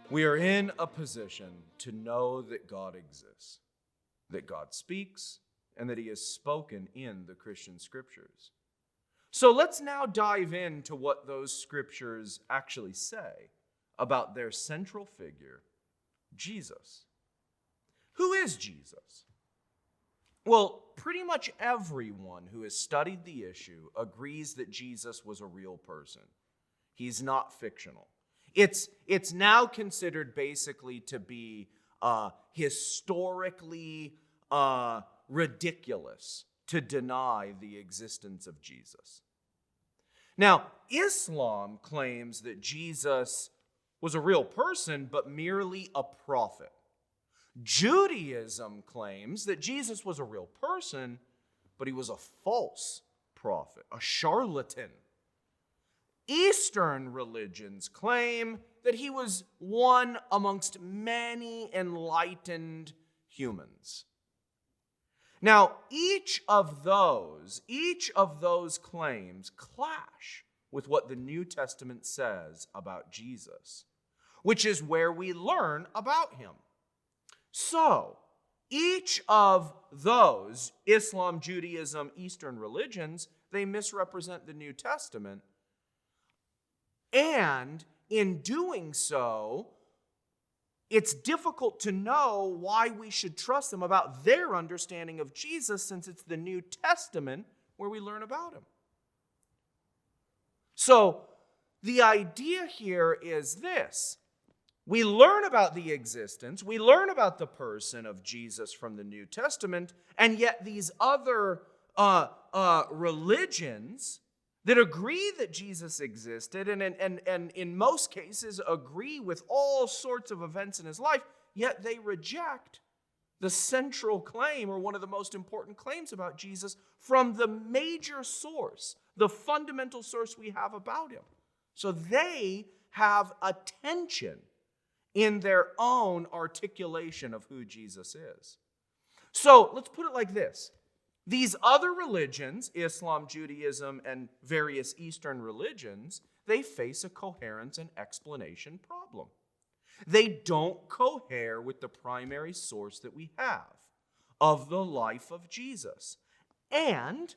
We are in a position to know that God exists, that God speaks, and that he has spoken in the Christian scriptures. So let's now dive into what those scriptures actually say about their central figure, Jesus. Who is Jesus? Well, pretty much everyone who has studied the issue agrees that Jesus was a real person. He's not fictional. It's now considered basically to be historically ridiculous to deny the existence of Jesus. Now, Islam claims that Jesus was a real person, but merely a prophet. Judaism claims that Jesus was a real person, but he was a false prophet, a charlatan. Eastern religions claim that he was one amongst many enlightened humans. Now, each of those claims clash with what the New Testament says about Jesus, which is where we learn about him. So, each of those, Islam, Judaism, Eastern religions, they misrepresent the New Testament. And in doing so, it's difficult to know why we should trust them about their understanding of Jesus, since it's the New Testament where we learn about him. So, the idea here is this. We learn about the existence, we learn about the person of Jesus from the New Testament, and yet these other religions that agree that Jesus existed and in most cases agree with all sorts of events in his life, yet they reject the central claim, or one of the most important claims about Jesus, from the major source, the fundamental source we have about him. So they have a tension in their own articulation of who Jesus is. So let's put it like this. These other religions, Islam, Judaism, and various Eastern religions, they face a coherence and explanation problem. They don't cohere with the primary source that we have of the life of Jesus. And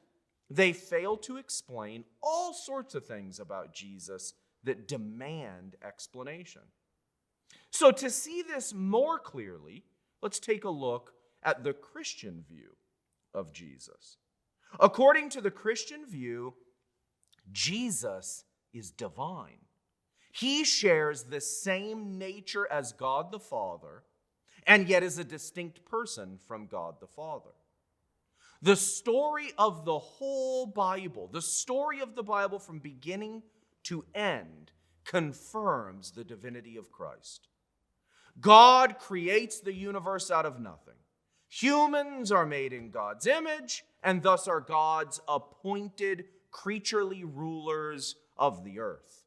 they fail to explain all sorts of things about Jesus that demand explanation. So to see this more clearly, let's take a look at the Christian view of Jesus. According to the Christian view, Jesus is divine. He shares the same nature as God the Father, and yet is a distinct person from God the Father. The story of the whole Bible, the story of the Bible from beginning to end, confirms the divinity of Christ. God creates the universe out of nothing. Humans are made in God's image, and thus are God's appointed creaturely rulers of the earth.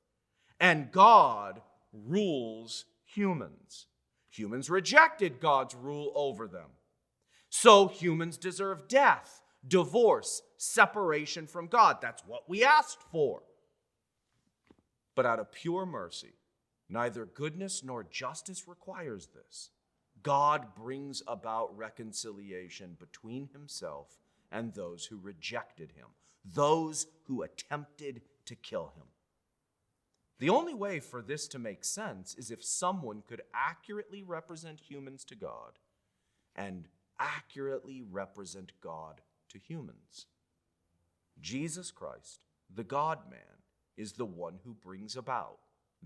And God rules humans. Humans rejected God's rule over them. So humans deserve death, divorce, separation from God. That's what we asked for. But out of pure mercy, neither goodness nor justice requires this. God brings about reconciliation between himself and those who rejected him, those who attempted to kill him. The only way for this to make sense is if someone could accurately represent humans to God and accurately represent God to humans. Jesus Christ, the God-man, is the one who brings about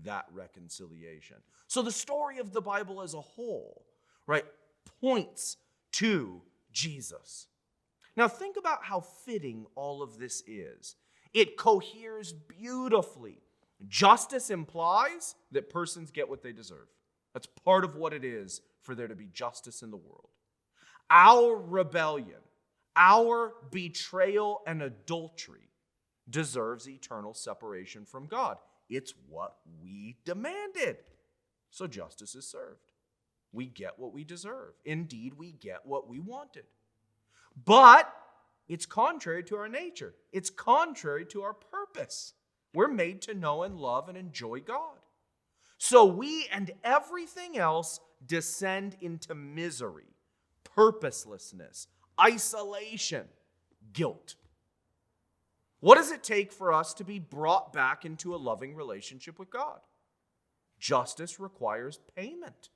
that reconciliation. So the story of the Bible as a whole, right, points to Jesus. Now think about how fitting all of this is. It coheres beautifully. Justice implies that persons get what they deserve. That's part of what it is for there to be justice in the world. Our rebellion, our betrayal and adultery deserves eternal separation from God. It's what we demanded. So justice is served. We get what we deserve. Indeed, we get what we wanted. But it's contrary to our nature. It's contrary to our purpose. We're made to know and love and enjoy God. So we and everything else descend into misery, purposelessness, isolation, guilt. What does it take for us to be brought back into a loving relationship with God? Justice requires payment.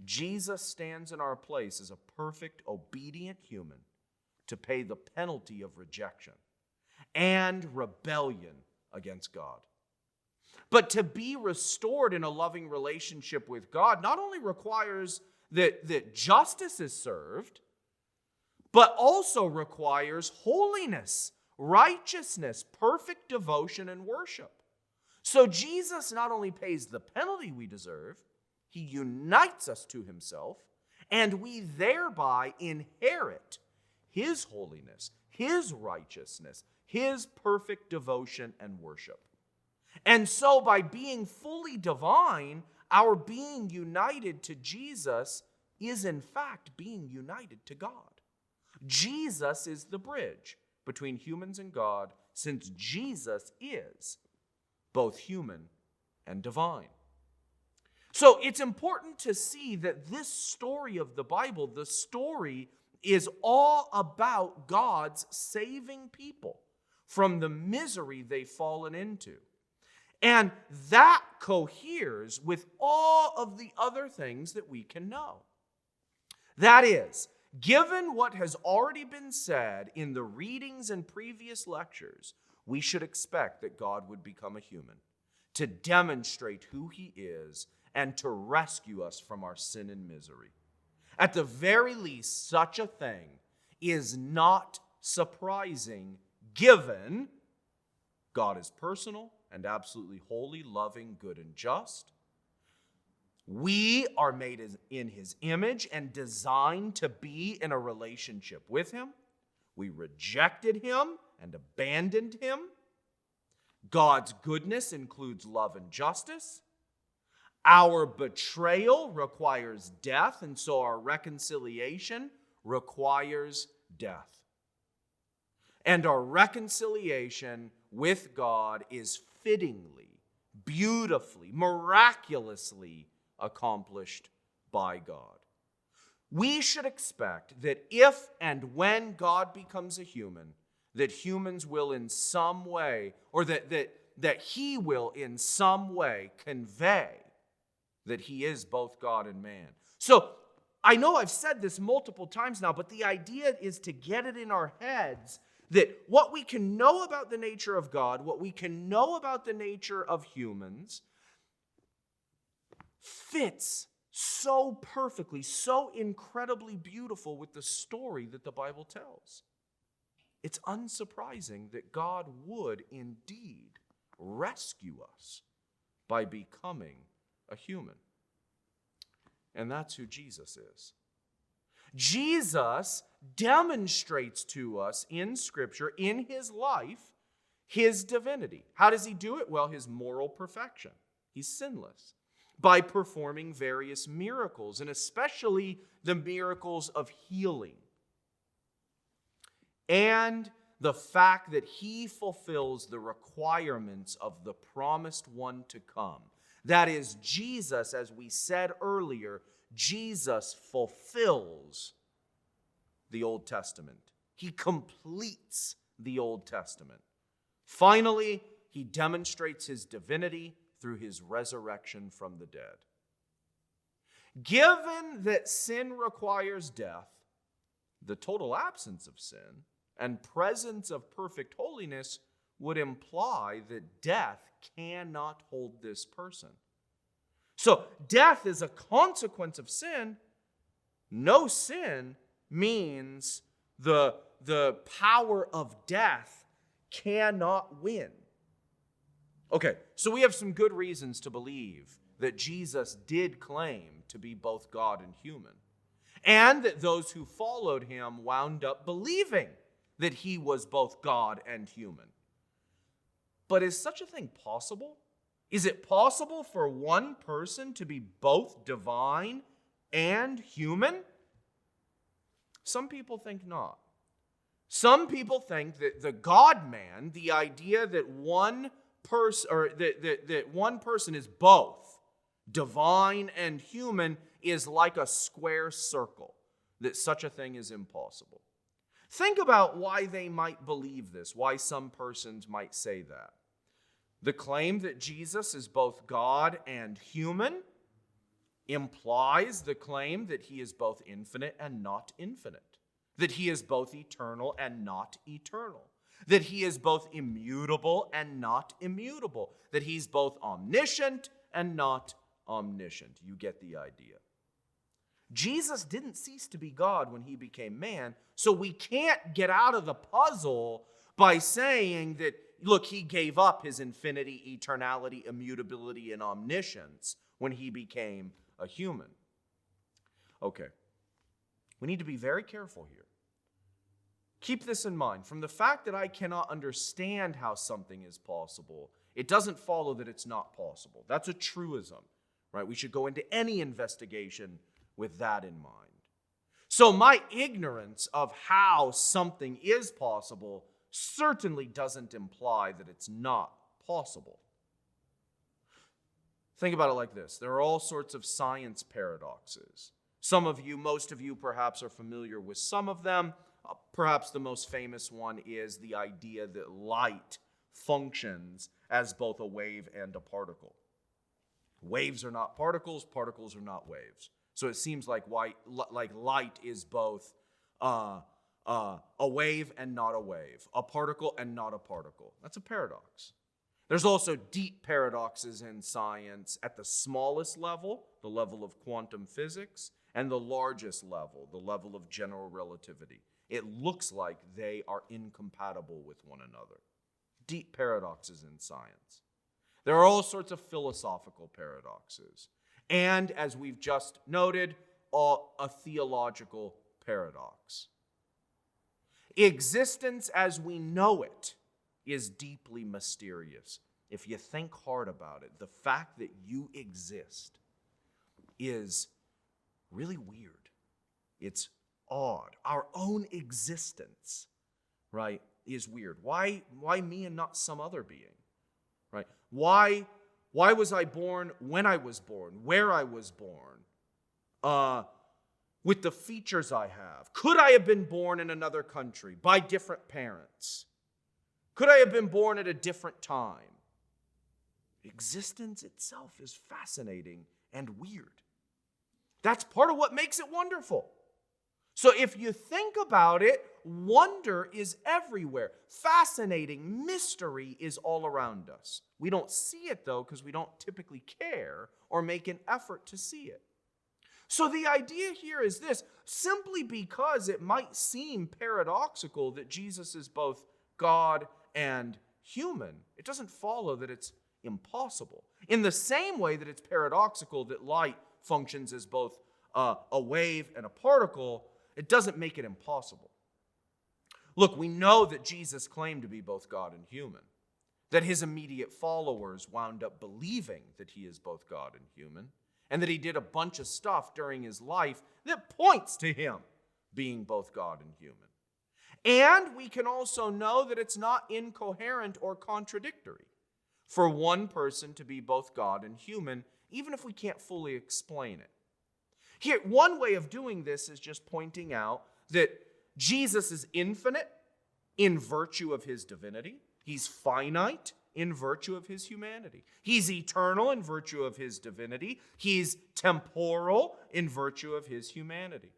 Jesus stands in our place as a perfect, obedient human to pay the penalty of rejection and rebellion against God. But to be restored in a loving relationship with God not only requires that justice is served, but also requires holiness, righteousness, perfect devotion, and worship. So Jesus not only pays the penalty we deserve, he unites us to himself, and we thereby inherit his holiness, his righteousness, his perfect devotion and worship. And so by being fully divine, our being united to Jesus is in fact being united to God. Jesus is the bridge between humans and God, since Jesus is both human and divine. So it's important to see that this story of the Bible, the story is all about God's saving people from the misery they've fallen into. And that coheres with all of the other things that we can know. That is, given what has already been said in the readings and previous lectures, we should expect that God would become a human to demonstrate who he is and to rescue us from our sin and misery. At the very least, such a thing is not surprising, given God is personal and absolutely holy, loving, good, and just. We are made in his image and designed to be in a relationship with him. We rejected him and abandoned him. God's goodness includes love and justice. Our betrayal requires death, and so our reconciliation requires death. And our reconciliation with God is fittingly, beautifully, miraculously accomplished by God. We should expect that if and when God becomes a human, that humans will in some way, or that he will in some way convey that he is both God and man. So I know I've said this multiple times now, but the idea is to get it in our heads that what we can know about the nature of God, what we can know about the nature of humans, fits so perfectly, so incredibly beautiful with the story that the Bible tells. It's unsurprising that God would indeed rescue us by becoming a human. And that's who Jesus is. Jesus demonstrates to us in Scripture, in his life, his divinity. How does he do it? Well, his moral perfection. He's sinless. By performing various miracles, and especially the miracles of healing. And the fact that he fulfills the requirements of the promised one to come. That is, Jesus, as we said earlier, Jesus fulfills the Old Testament. He completes the Old Testament. Finally, he demonstrates his divinity through his resurrection from the dead. Given that sin requires death, the total absence of sin and presence of perfect holiness would imply that death cannot hold this person. So death is a consequence of sin. No sin means the power of death cannot win. Okay, so we have some good reasons to believe that Jesus did claim to be both God and human, and that those who followed him wound up believing that he was both God and human. But is such a thing possible? Is it possible for one person to be both divine and human? Some people think not. Some people think that the God-man, the idea that one person is both, divine and human, is like a square circle, that such a thing is impossible. Think about why they might believe this, why some persons might say that. The claim that Jesus is both God and human implies the claim that he is both infinite and not infinite, that he is both eternal and not eternal, that he is both immutable and not immutable, that he's both omniscient and not omniscient. You get the idea. Jesus didn't cease to be God when he became man, so we can't get out of the puzzle by saying that, look, he gave up his infinity, eternality, immutability, and omniscience when he became a human. Okay, we need to be very careful here. Keep this in mind. From the fact that I cannot understand how something is possible, it doesn't follow that it's not possible. That's a truism, right? We should go into any investigation with that in mind. So my ignorance of how something is possible certainly doesn't imply that it's not possible. Think about it like this. There are all sorts of science paradoxes. Some of you, most of you perhaps are familiar with some of them. Perhaps the most famous one is the idea that light functions as both a wave and a particle. Waves are not particles, particles are not waves. So it seems like light is both a wave and not a wave, a particle and not a particle. That's a paradox. There's also deep paradoxes in science at the smallest level, the level of quantum physics, and the largest level, the level of general relativity. It looks like they are incompatible with one another. Deep paradoxes in science. There are all sorts of philosophical paradoxes. And, as we've just noted, a theological paradox. Existence as we know it is deeply mysterious. If you think hard about it, the fact that you exist is really weird. It's odd. Our own existence, right, is weird. Why me and not some other being? Right? Why was I born when I was born, where I was born, with the features I have? Could I have been born in another country by different parents? Could I have been born at a different time? Existence itself is fascinating and weird. That's part of what makes it wonderful. So if you think about it, wonder is everywhere. Fascinating mystery is all around us. We don't see it, though, because we don't typically care or make an effort to see it. So the idea here is this: simply because it might seem paradoxical that Jesus is both God and human, it doesn't follow that it's impossible. In the same way that it's paradoxical that light functions as both a wave and a particle, it doesn't make it impossible. Look, we know that Jesus claimed to be both God and human, that his immediate followers wound up believing that he is both God and human, and that he did a bunch of stuff during his life that points to him being both God and human. And we can also know that it's not incoherent or contradictory for one person to be both God and human, even if we can't fully explain it. Here, one way of doing this is just pointing out that Jesus is infinite in virtue of his divinity. He's finite in virtue of his humanity. He's eternal in virtue of his divinity. He's temporal in virtue of his humanity.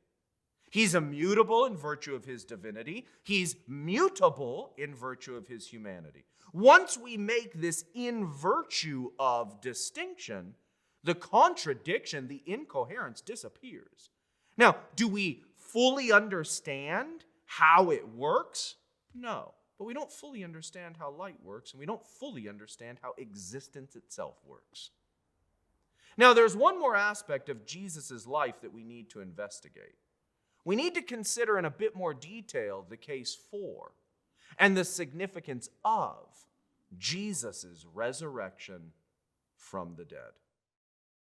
He's immutable in virtue of his divinity. He's mutable in virtue of his humanity. Once we make this in virtue of distinction, the contradiction, the incoherence disappears. Now, do we fully understand how it works? No. But we don't fully understand how light works, and we don't fully understand how existence itself works. Now, there's one more aspect of Jesus' life that we need to investigate. We need to consider in a bit more detail the case for and the significance of Jesus' resurrection from the dead.